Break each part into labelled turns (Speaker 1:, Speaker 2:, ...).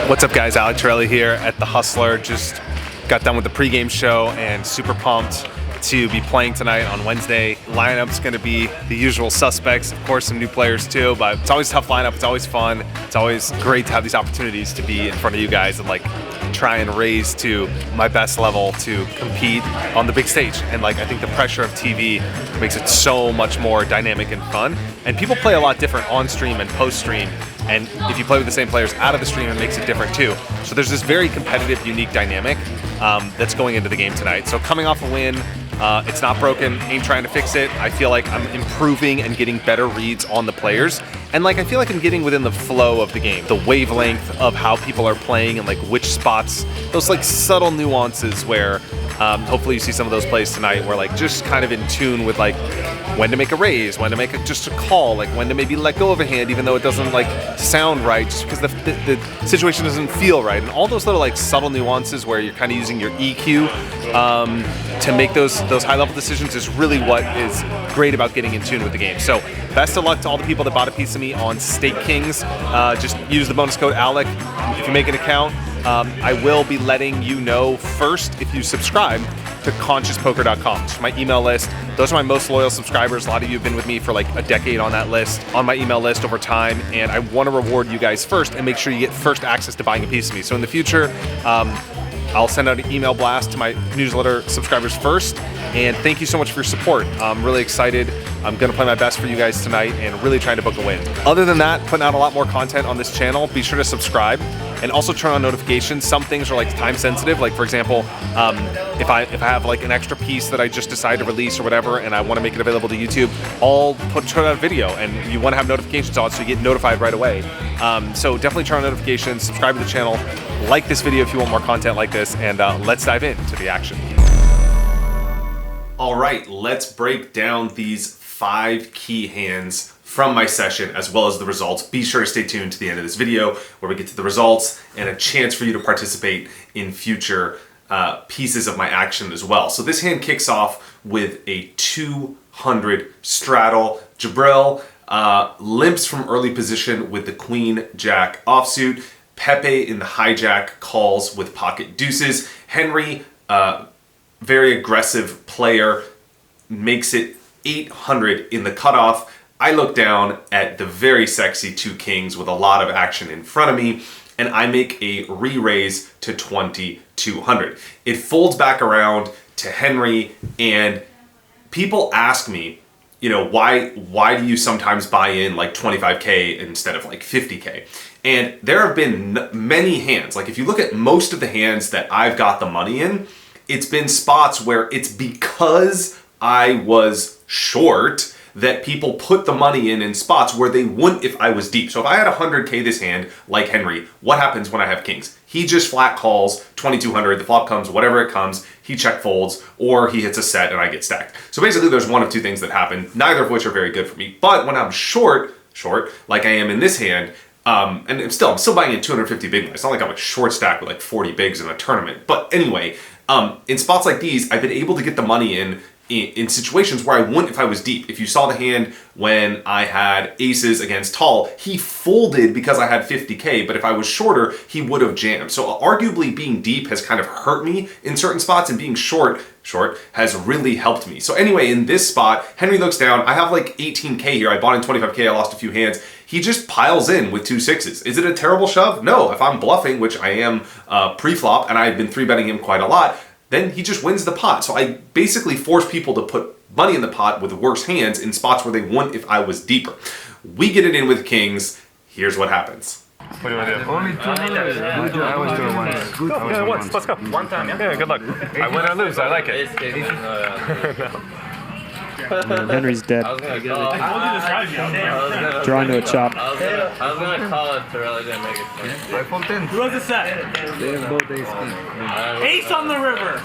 Speaker 1: What's up, guys? Alec here at the Hustler. Just got done with the pregame show and super pumped to be playing tonight on Wednesday. Lineup's going to be the usual suspects, of course, some new players too, but it's always a tough lineup. It's always fun. It's always great to have these opportunities to be in front of you guys and like try and raise to my best level to compete on the big stage. And like, I think the pressure of TV makes it so much more dynamic and fun. And people play a lot different on stream and post stream. And if you play with the same players out of the stream, it makes it different too. So there's this very competitive, unique dynamic that's going into the game tonight. So coming off a win, it's not broken, ain't trying to fix it. I feel like I'm improving and getting better reads on the players. And like, I feel like I'm getting within the flow of the game, the wavelength of how people are playing and like which spots, those like subtle nuances where hopefully you see some of those plays tonight where like just kind of in tune with like when to make a raise, when to make just a call, like when to maybe let go of a hand even though it doesn't like sound right just because the situation doesn't feel right. And all those little like subtle nuances where you're kind of using your EQ to make those high level decisions is really what is great about getting in tune with the game. So best of luck to all the people that bought a piece of me on Stake Kings. Just use the bonus code ALEC if you make an account. I will be letting you know first if you subscribe to consciouspoker.com. It's my email list. Those are my most loyal subscribers. A lot of you have been with me for like a decade on that list, on my email list over time, and I want to reward you guys first and make sure you get first access to buying a piece of me. So in the future, I'll send out an email blast to my newsletter subscribers first, and thank you so much for your support. I'm really excited. I'm going to play my best for you guys tonight and really trying to book a win. Other than that, putting out a lot more content on this channel. Be sure to subscribe and also turn on notifications. Some things are like time sensitive. Like for example, if I have like an extra piece that I just decided to release or whatever, and I want to make it available to YouTube, I'll turn on a video, and you want to have notifications on so you get notified right away. So definitely turn on notifications, subscribe to the channel, like this video if you want more content like this, and let's dive into the action. All right, let's break down these 5 key hands from my session as well as the results. Be sure to stay tuned to the end of this video where we get to the results and a chance for you to participate in future pieces of my action as well. So this hand kicks off with a 200 straddle. Jabril limps from early position with the queen jack offsuit. Pepe in the hijack calls with pocket deuces. Henry, very aggressive player, makes it 800 in the cutoff. I look down at the very sexy 2 kings with a lot of action in front of me, and I make a re-raise to 2200. It folds back around to Henry, and people ask me, you know, why do you sometimes buy in like 25K instead of like 50K? And there have been many hands. Like if you look at most of the hands that I've got the money in, it's been spots where it's because I was short that people put the money in spots where they wouldn't if I was deep. So if I had 100K this hand, like Henry, what happens when I have kings? He just flat calls 2200, the flop comes, whatever it comes, he check folds, or he hits a set and I get stacked. So basically there's one of 2 things that happen, neither of which are very good for me. But when I'm short, like I am in this hand, and I'm still buying in 250 big money. It's not like I'm a short stack with like 40 bigs in a tournament. But anyway, in spots like these, I've been able to get the money in situations where I wouldn't if I was deep. If you saw the hand when I had aces against tall, he folded because I had 50K, but if I was shorter, he would have jammed. So arguably being deep has kind of hurt me in certain spots, and being short has really helped me. So anyway, in this spot, Henry looks down. I have like 18K here. I bought in 25K. I lost a few hands. He just piles in with 2 6s. Is it a terrible shove? No. If I'm bluffing, which I am pre-flop, and I've been 3-betting him quite a lot, then he just wins the pot. So I basically force people to put money in the pot with worse hands in spots where they wouldn't if I was deeper. We get it in with kings. Here's what happens.
Speaker 2: What do you want to do? Only 2 I always do it once. Good. Yeah, once. Let's go. One time, yeah? Yeah, good luck. I win or lose. I like it. No.
Speaker 3: Henry's dead. Drawing to a chop.
Speaker 4: I was gonna call it to really didn't make it.
Speaker 2: I fold 10.
Speaker 5: Who has a set?
Speaker 3: They have both ace king.
Speaker 5: Ace on the river.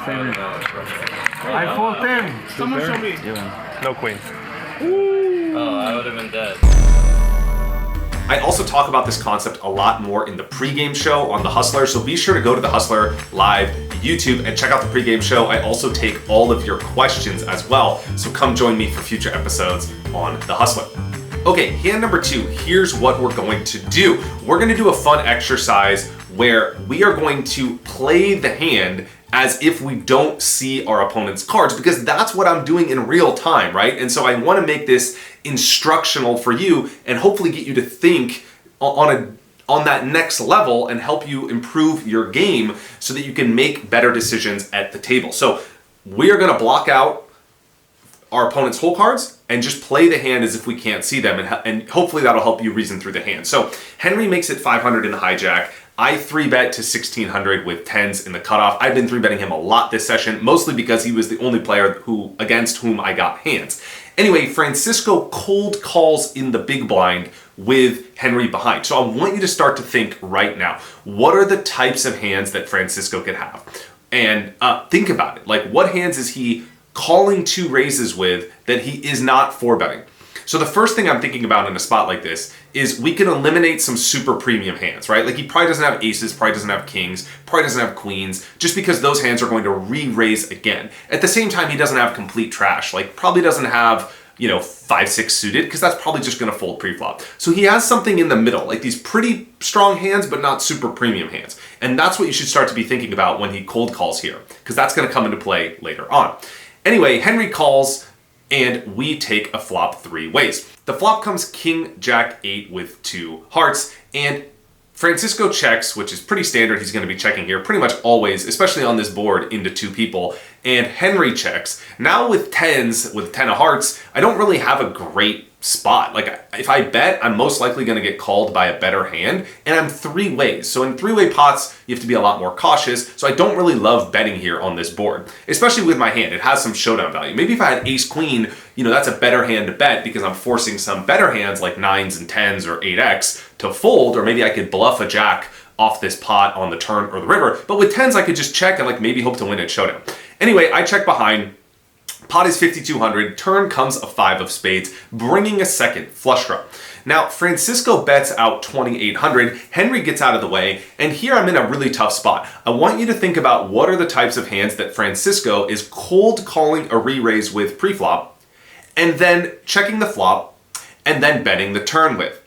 Speaker 2: I fold 10.
Speaker 5: Someone show me.
Speaker 2: No queen.
Speaker 4: Oh, I would have been dead.
Speaker 1: I also talk about this concept a lot more in the pregame show on The Hustler, so be sure to go to The Hustler Live YouTube and check out the pregame show. I also take all of your questions as well, so come join me for future episodes on The Hustler. Okay, hand number 2, here's what we're going to do. We're gonna do a fun exercise where we are going to play the hand as if we don't see our opponent's cards, because that's what I'm doing in real time, right? And so I want to make this instructional for you and hopefully get you to think on that next level and help you improve your game so that you can make better decisions at the table. So we are going to block out our opponent's whole cards and just play the hand as if we can't see them, and hopefully that'll help you reason through the hand. So Henry makes it 500 in the hijack. I 3-bet to 1600 with 10s in the cutoff. I've been 3-betting him a lot this session, mostly because he was the only player against whom I got hands. Anyway, Francisco cold calls in the big blind with Henry behind. So I want you to start to think right now, what are the types of hands that Francisco could have? And think about it. Like, what hands is he calling 2 raises with that he is not 4-betting? So the first thing I'm thinking about in a spot like this is we can eliminate some super premium hands, right? Like, he probably doesn't have aces, probably doesn't have kings, probably doesn't have queens, just because those hands are going to re-raise again. At the same time, he doesn't have complete trash. Like, probably doesn't have, 5-6 suited, because that's probably just going to fold pre-flop. So he has something in the middle, like these pretty strong hands, but not super premium hands. And that's what you should start to be thinking about when he cold calls here, because that's going to come into play later on. Anyway, Henry calls, and we take a flop 3 ways. The flop comes king, jack, 8 with 2 hearts, and Francisco checks, which is pretty standard. He's going to be checking here pretty much always, especially on this board, into 2 people. And Henry checks. Now with 10s, with 10 of hearts, I don't really have a great spot. Like, if I bet, I'm most likely going to get called by a better hand, and I'm 3 ways. So in 3-way pots, you have to be a lot more cautious. So I don't really love betting here on this board, especially with my hand. It has some showdown value. Maybe if I had ace queen, that's a better hand to bet because I'm forcing some better hands like 9s and 10s or 8x to fold, or maybe I could bluff a jack off this pot on the turn or the river. But with 10s, I could just check and maybe hope to win at showdown. Anyway, I check behind. Pot is 5,200, turn comes a 5 of spades, bringing a second flush draw. Now, Francisco bets out 2,800, Henry gets out of the way, and here I'm in a really tough spot. I want you to think about what are the types of hands that Francisco is cold calling a re-raise with pre-flop, and then checking the flop, and then betting the turn with.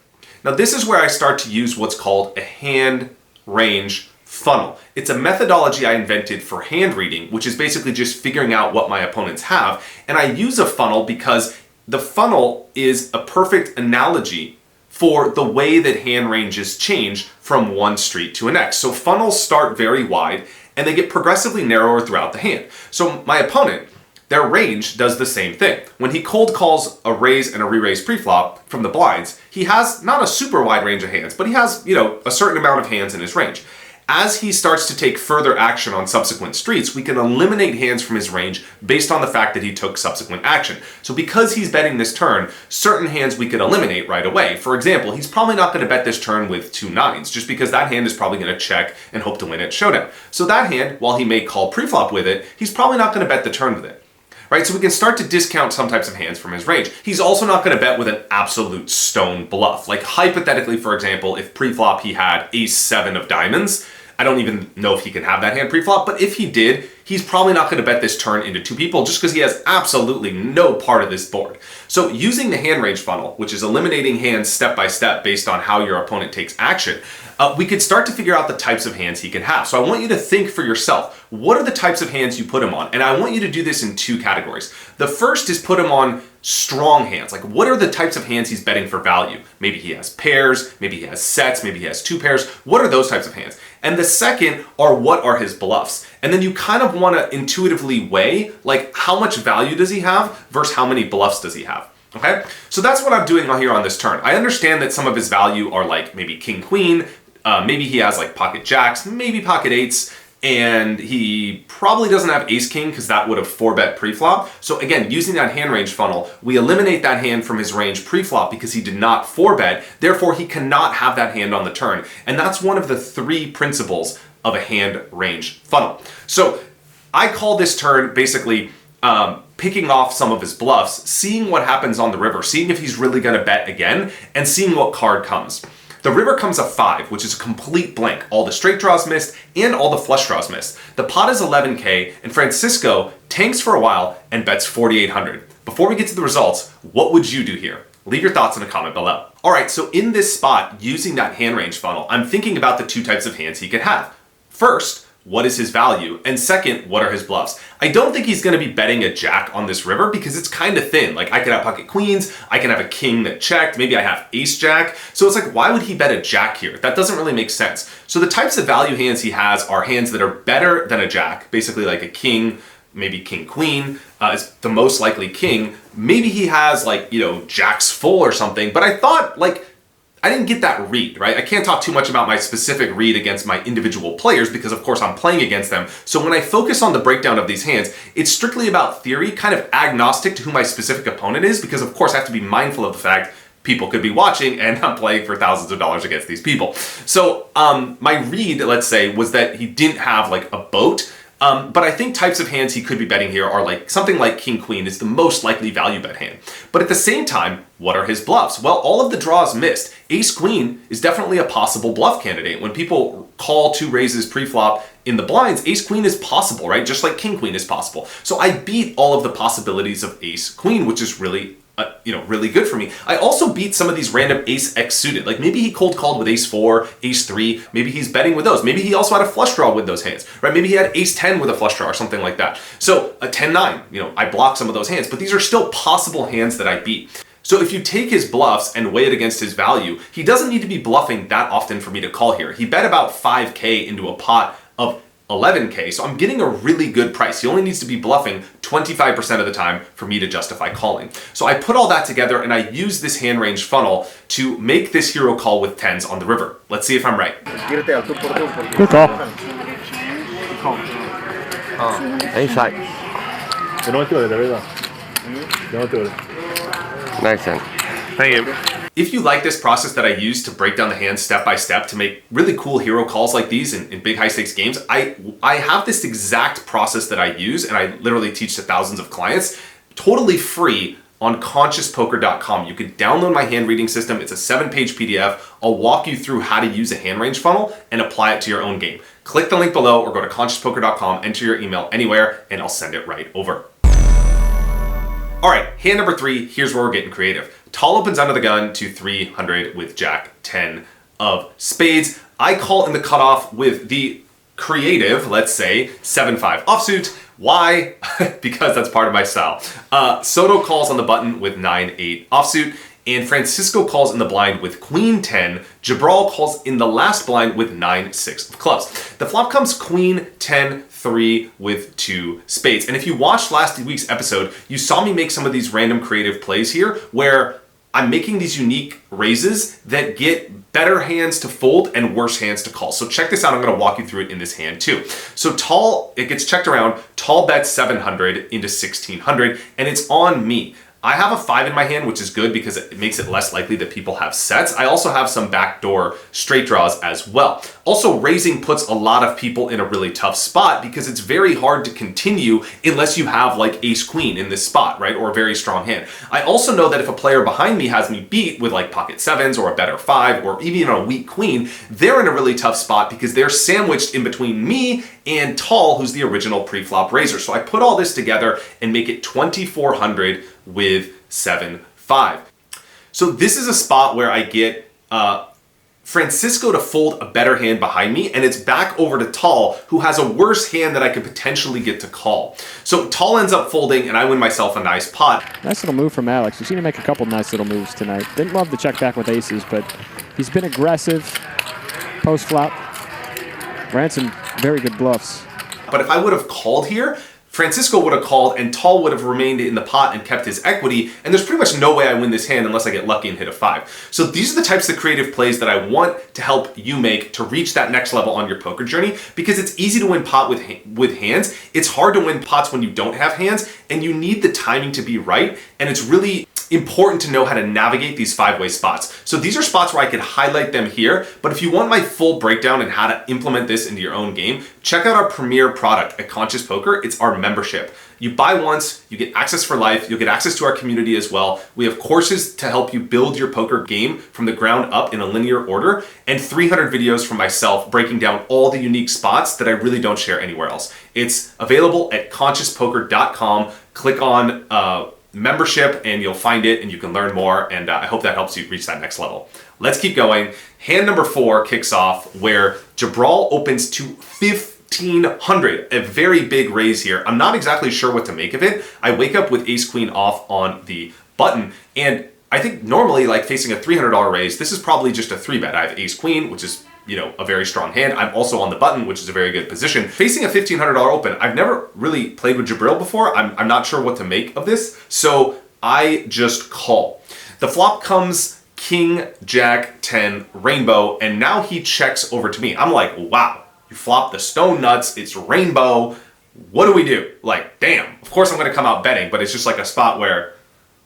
Speaker 1: Now, this is where I start to use what's called a hand range funnel. It's a methodology I invented for hand reading, which is basically just figuring out what my opponents have. And I use a funnel because the funnel is a perfect analogy for the way that hand ranges change from one street to the next. So funnels start very wide and they get progressively narrower throughout the hand. So my opponent, their range does the same thing. When he cold calls a raise and a re-raise pre-flop from the blinds, he has not a super wide range of hands, but he has, a certain amount of hands in his range. As he starts to take further action on subsequent streets, we can eliminate hands from his range based on the fact that he took subsequent action. So because he's betting this turn, certain hands we could eliminate right away. For example, he's probably not going to bet this turn with 2 9s, just because that hand is probably going to check and hope to win at showdown. So that hand, while he may call pre-flop with it, he's probably not going to bet the turn with it. Right, so we can start to discount some types of hands from his range. He's also not going to bet with an absolute stone bluff. Like, hypothetically, for example, if pre-flop he had ace-7 of diamonds, I don't even know if he can have that hand pre-flop, but if he did, he's probably not going to bet this turn into 2 people just because he has absolutely no part of this board. So using the hand range funnel, which is eliminating hands step by step based on how your opponent takes action, we could start to figure out the types of hands he can have. So I want you to think for yourself, what are the types of hands you put him on? And I want you to do this in 2 categories. The first is put him on strong hands. Like, what are the types of hands he's betting for value? Maybe he has pairs, maybe he has sets, maybe he has 2 pairs. What are those types of hands? And the second are, what are his bluffs? And then you kind of want to intuitively weigh, like, how much value does he have versus how many bluffs does he have? Okay, so that's what I'm doing here on this turn. I understand that some of his value are like maybe king queen, maybe he has like pocket jacks, maybe pocket 8s, and he probably doesn't have ace king because that would have 4-bet pre-flop. So again, using that hand range funnel, we eliminate that hand from his range pre-flop because he did not 4-bet, therefore he cannot have that hand on the turn. And that's one of the 3 principles of a hand range funnel. So I call this turn basically picking off some of his bluffs, seeing what happens on the river, seeing if he's really going to bet again, and seeing what card comes. The river comes a 5, which is a complete blank. All the straight draws missed and all the flush draws missed. The pot is 11K, and Francisco tanks for a while and bets 4,800. Before we get to the results, what would you do here? Leave your thoughts in the comment below. All right, so in this spot, using that hand range funnel, I'm thinking about the two types of hands he could have. First, what is his value? And second, what are his bluffs? I don't think he's going to be betting a jack on this river because it's kind of thin. Like I could have pocket queens, I can have a king that checked, maybe I have ace jack. So it's like, why would he bet a jack here? That doesn't really make sense. So the types of value hands he has are hands that are better than a jack, basically like a king, maybe king queen is the most likely king. Maybe he has like, you know, jacks full or something, but I thought like, I didn't get that read, right? I can't talk too much about my specific read against my individual players because of course I'm playing against them. So when I focus on the breakdown of these hands, it's strictly about theory, kind of agnostic to who my specific opponent is, because of course I have to be mindful of the fact people could be watching and I'm playing for thousands of dollars against these people. So my read, let's say, was that he didn't have like a boat. But I think types of hands he could be betting here are like something like King Queen is the most likely value bet hand. But at the same time, what are his bluffs? Well, all of the draws missed. Ace Queen is definitely a possible bluff candidate. When people call two raises pre-flop in the blinds, Ace Queen is possible, right? Just like King Queen is possible. So I beat all of the possibilities of Ace Queen, which is really really good for me. I also beat some of these random ace X suited. Like maybe he cold called with ace 4, ace 3. Maybe he's betting with those. Maybe he also had a flush draw with those hands, right? Maybe he had ace 10 with a flush draw or something like that. So a 10-9, I block some of those hands, but these are still possible hands that I beat. So if you take his bluffs and weigh it against his value, he doesn't need to be bluffing that often for me to call here. He bet about 5K into a pot of 11K, so I'm getting a really good price. He only needs to be bluffing 25% of the time for me to justify calling. So I put all that together and I use this hand range funnel to make this hero call with 10s on the river. Let's see if I'm right.
Speaker 3: Good call.
Speaker 2: Inside. Nice hand.
Speaker 1: Thank you. If you like this process that I use to break down the hands step by step to make really cool hero calls like these in big high stakes games, I have this exact process that I use and I literally teach to thousands of clients, totally free on consciouspoker.com. You can download my hand reading system. It's a 7-page PDF. I'll walk you through how to use a hand range funnel and apply it to your own game. Click the link below or go to consciouspoker.com, enter your email anywhere, and I'll send it right over. All right, hand number 3, here's where we're getting creative. Tall opens under the gun to 300 with Jack 10 of spades. I call in the cutoff with the creative, let's say, 7-5 offsuit. Why? Because that's part of my style. Soto calls on the button with 9-8 offsuit. And Francisco calls in the blind with Queen 10. Jabral calls in the last blind with 9-6 of clubs. The flop comes Queen 10, 3 with 2 spades. And if you watched last week's episode, you saw me make some of these random creative plays here where I'm making these unique raises that get better hands to fold and worse hands to call. So check this out. I'm going to walk you through it in this hand too. So tall, it gets checked around. Tall bets 700 into 1600 and it's on me. I have a 5 in my hand, which is good because it makes it less likely that people have sets. I also have some backdoor straight draws as well. Also, raising puts a lot of people in a really tough spot because it's very hard to continue unless you have like ace queen in this spot, right? Or a very strong hand. I also know that if a player behind me has me beat with like pocket 7s or a better 5 or even a weak queen, they're in a really tough spot because they're sandwiched in between me and Tall, who's the original pre-flop raiser. So I put all this together and make it 2400 with 7-5. So this is a spot where I get Francisco to fold a better hand behind me, and it's back over to Tall, who has a worse hand that I could potentially get to call. So Tall ends up folding, and I win myself a nice pot.
Speaker 3: Nice little move from Alex. We've seen him make a couple nice little moves tonight. Didn't love the check back with aces, but he's been aggressive post-flop. Brunson, very good bluffs.
Speaker 1: But if I would have called here, Francisco would have called and Tall would have remained in the pot and kept his equity, and there's pretty much no way I win this hand unless I get lucky and hit a 5. So these are the types of creative plays that I want to help you make to reach that next level on your poker journey, because it's easy to win pot with hands. It's hard to win pots when you don't have hands, and you need the timing to be right, and it's really important to know how to navigate these 5-way spots. So these are spots where I could highlight them here, but if you want my full breakdown and how to implement this into your own game, check out our premier product at Conscious Poker. It's our membership. You buy once, you get access for life, you'll get access to our community as well. We have courses to help you build your poker game from the ground up in a linear order, and 300 videos from myself breaking down all the unique spots that I really don't share anywhere else. It's available at consciouspoker.com. Click on membership and you'll find it and you can learn more, and I hope that helps you reach that next level. Let's keep going. Hand number 4 kicks off where Jabral opens to 1,500, a very big raise here. I'm not exactly sure what to make of it. I wake up with ace queen off on the button, and I think normally, like facing a $300 raise, this is probably just a 3-bet. I have ace queen, which is, you know, a very strong hand. I'm also on the button, which is a very good position. Facing a $1,500 open, I've never really played with Jabral before. I'm not sure what to make of this, so I just call. The flop comes king, jack, 10, rainbow, and now he checks over to me. I'm like, wow, you flop the stone nuts, it's rainbow. What do we do? Like, damn. Of course I'm gonna come out betting, but it's just like a spot where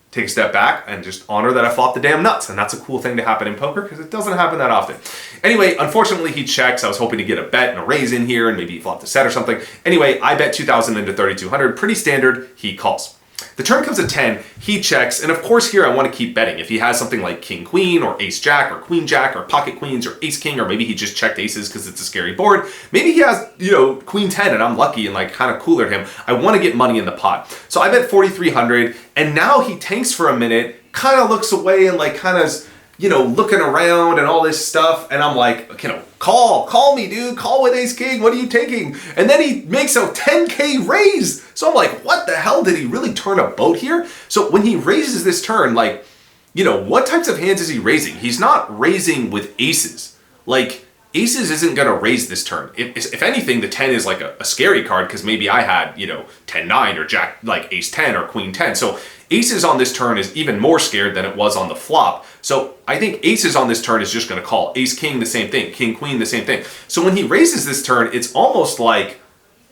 Speaker 1: take a step back and just honor that I flopped the damn nuts. And that's a cool thing to happen in poker because it doesn't happen that often. Anyway, unfortunately he checks. I was hoping to get a bet and a raise in here and maybe he flopped a set or something. Anyway, I bet 2,000 into 3,200, pretty standard, he calls. The turn comes at 10, he checks, and of course here I want to keep betting. If he has something like king queen or ace jack or queen jack or pocket queens or ace king, or maybe he just checked aces because it's a scary board. Maybe he has, you know, queen 10 and I'm lucky and like kind of cooler him. I want to get money in the pot. So I bet 4,300, and now he tanks for a minute, kind of looks away and like kind of, you know, looking around and all this stuff, and I'm like, you know, call me, dude, call with ace king, what are you taking? And then he makes a 10K raise. So I'm like, what the hell, did he really turn a boat here? So when he raises this turn, like, you know, what types of hands is he raising? He's not raising with aces. Like, aces isn't gonna raise this turn. If anything, the 10 is like a scary card because maybe I had, you know, 10-9 or jack, like ace 10 or queen 10. So aces on this turn is even more scared than it was on the flop. So I think aces on this turn is just gonna call. Ace king, the same thing. King queen, the same thing. So when he raises this turn, it's almost like,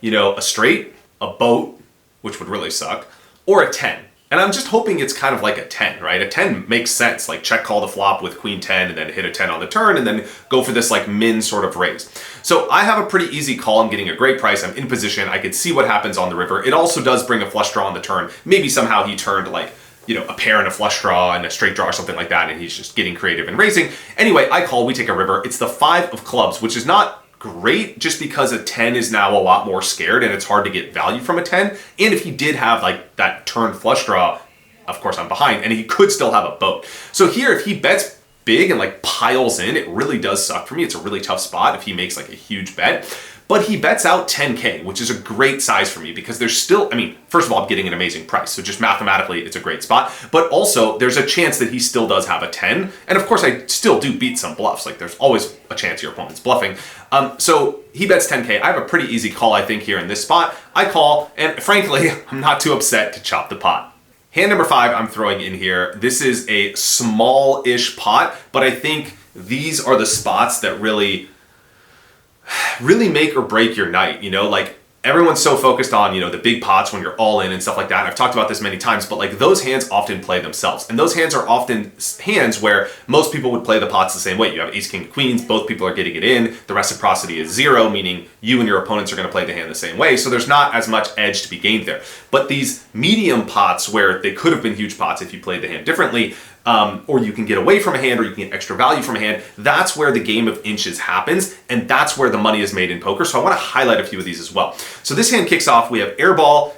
Speaker 1: you know, a straight, a boat, which would really suck, or a 10. And I'm just hoping it's kind of like a 10, right? A 10 makes sense, like check call the flop with queen 10 and then hit a 10 on the turn and then go for this like min sort of raise. So I have a pretty easy call. I'm getting a great price. I'm in position. I can see what happens on the river. It also does bring a flush draw on the turn. Maybe somehow he turned like, you know, a pair and a flush draw and a straight draw or something like that, and he's just getting creative and raising. Anyway, I call, we take a river. It's the 5 of clubs, which is not great just because a 10 is now a lot more scared and it's hard to get value from a 10. And if he did have like that turn flush draw, of course I'm behind, and he could still have a boat. So here, if he bets big and like piles in, it really does suck for me. It's a really tough spot if he makes like a huge bet. But he bets out 10K, which is a great size for me because there's still, I mean, first of all, I'm getting an amazing price. So just mathematically, it's a great spot. But also, there's a chance that he still does have a 10. And of course, I still do beat some bluffs. Like, there's always a chance your opponent's bluffing. So he bets 10K. I have a pretty easy call, I think, here in this spot. I call, and frankly, I'm not too upset to chop the pot. Hand number 5 I'm throwing in here. This is a small-ish pot, but I think these are the spots that really make or break your night, you know? Like, everyone's so focused on, you know, the big pots when you're all in and stuff like that. And I've talked about this many times, but like those hands often play themselves. And those hands are often hands where most people would play the pots the same way. You have ace, king, queens, both people are getting it in. The reciprocity is 0, meaning you and your opponents are gonna play the hand the same way. So there's not as much edge to be gained there. But these medium pots where they could have been huge pots if you played the hand differently, or you can get away from a hand or you can get extra value from a hand, that's where the game of inches happens, and that's where the money is made in poker. So I want to highlight a few of these as well. So this hand kicks off, we have Airball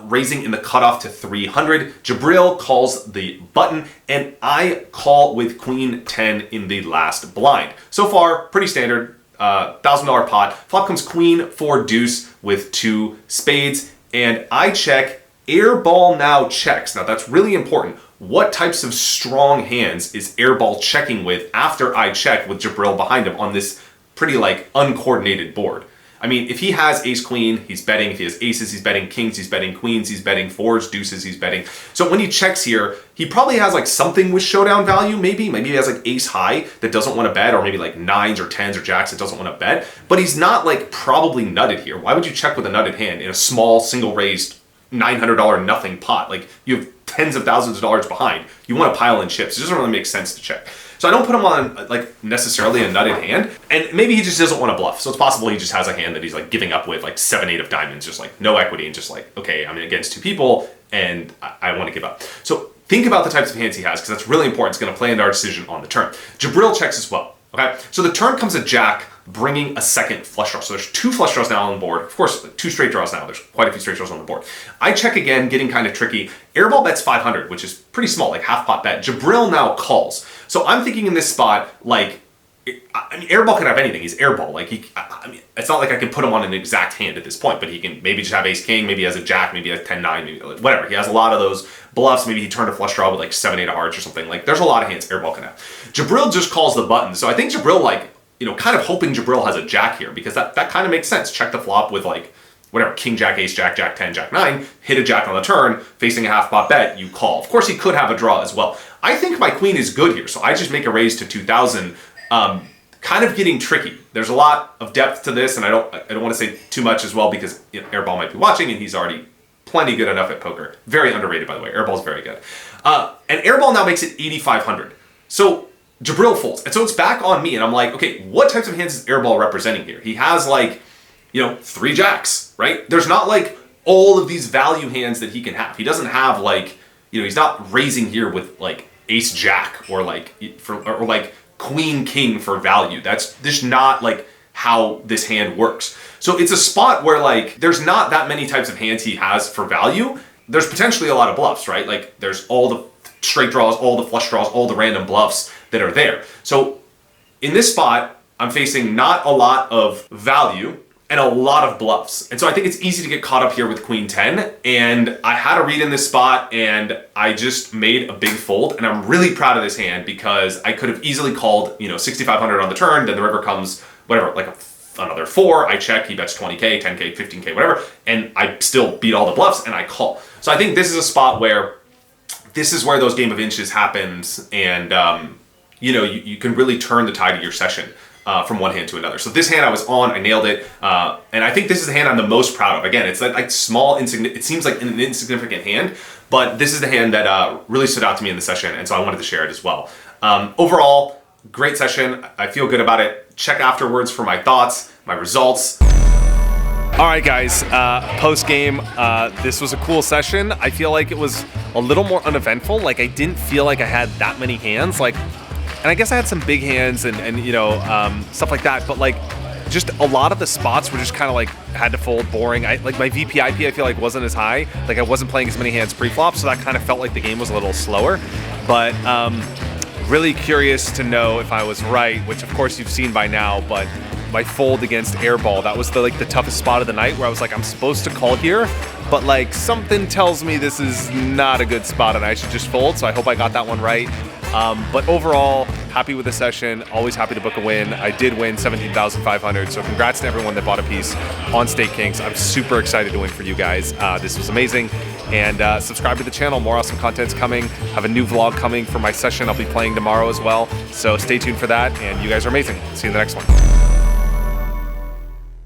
Speaker 1: raising in the cutoff to 300. Jabral calls the button, and I call with queen 10 in the last blind. So far, pretty standard, $1,000 pot. Flop comes queen 4 deuce with 2 spades, and I check. Airball now checks. Now that's really important. What types of strong hands is Airball checking with after I check with Jabral behind him on this pretty like uncoordinated board? I mean, if he has ace queen, he's betting. If he has aces, he's betting. Kings, he's betting. Queens, he's betting. 4s, deuces, he's betting. So when he checks here, he probably has like something with showdown value, maybe. Maybe he has like ace high that doesn't want to bet, or maybe like 9s or 10s or jacks that doesn't want to bet. But he's not like probably nutted here. Why would you check with a nutted hand in a small single raised $900 nothing pot? Like, you have tens of thousands of dollars behind. You want to pile in chips. It doesn't really make sense to check. So I don't put him on like necessarily a nutted hand, and maybe he just doesn't want to bluff. So it's possible he just has a hand that he's like giving up with like 7-8 of diamonds, just like no equity, and just like, okay, I'm against 2 people and I want to give up. So think about the types of hands he has, because that's really important. It's going to play into our decision on the turn. Jabral checks as well. Okay, so the turn comes a jack, bringing a second flush draw. So there's 2 flush draws now on the board. Of course, 2 straight draws now. There's quite a few straight draws on the board. I check again, getting kind of tricky. Airball bets 500, which is pretty small, like half pot bet. Jabril now calls. So I'm thinking in this spot, like, I mean, Airball can have anything. He's Airball. Like, I mean, it's not like I can put him on an exact hand at this point, but he can maybe just have ace king, maybe he has a jack, maybe he has 10-9, maybe whatever. He has a lot of those bluffs. Maybe he turned a flush draw with like 7-8 of hearts or something. Like, there's a lot of hands Airball can have. Jabril just calls the button. So I think Jabril, like, you know, kind of hoping Jabril has a jack here, because that kind of makes sense. Check the flop with like whatever, king, jack, ace, jack, jack 10, jack 9, hit a jack on the turn, facing a half pot bet, you call. Of course, he could have a draw as well. I think my queen is good here, so I just make a raise to 2,000. Kind of getting tricky. There's a lot of depth to this, and I don't want to say too much as well, because, you know, Airball might be watching, and he's already plenty good enough at poker. Very underrated, by the way. Airball's very good. And Airball now makes it 8,500. So Jabril folds, and so it's back on me, and I'm like, okay, what types of hands is Airball representing here? He has, like, you know, 3 jacks, right? There's not like all of these value hands that he can have. He doesn't have, like, you know, he's not raising here with like ace jack or like or like queen king for value. That's just not like how this hand works. So it's a spot where like there's not that many types of hands he has for value. There's potentially a lot of bluffs, right? Like there's all the straight draws, all the flush draws, all the random bluffs that are there. So in this spot, I'm facing not a lot of value and a lot of bluffs. And so I think it's easy to get caught up here with queen 10. And I had a read in this spot and I just made a big fold. And I'm really proud of this hand because I could have easily called, you know, 6,500 on the turn. Then the river comes, whatever, like another 4. I check, he bets 20K, 10K, 15K, whatever. And I still beat all the bluffs and I call. So I think this is a spot where this is where those game of inches happens. And, you know, you can really turn the tide of your session. From one hand to another. So this hand I was on, I nailed it. And I think this is the hand I'm the most proud of. Again, it's like small, it seems like an insignificant hand, but this is the hand that really stood out to me in the session. And so I wanted to share it as well. Overall, great session. I feel good about it. Check afterwards for my thoughts, my results. All right, guys, post game, this was a cool session. I feel like it was a little more uneventful. Like I didn't feel like I had that many hands. And I guess I had some big hands and you know, stuff like that, but like just a lot of the spots were just kind of like had to fold, boring. Like my VPIP I feel like wasn't as high. Like I wasn't playing as many hands pre-flop, so that kind of felt like the game was a little slower. But really curious to know if I was right, which of course you've seen by now, but my fold against Airball, that was the toughest spot of the night where I was like, I'm supposed to call here, but like something tells me this is not a good spot and I should just fold, so I hope I got that one right. But overall, happy with the session, always happy to book a win. I did win 17,500, so congrats to everyone that bought a piece on Stake Kings. I'm super excited to win for you guys. This was amazing. And subscribe to the channel, more awesome content's coming. Have a new vlog coming for my session I'll be playing tomorrow as well. So stay tuned for that, and you guys are amazing. See you in the next one.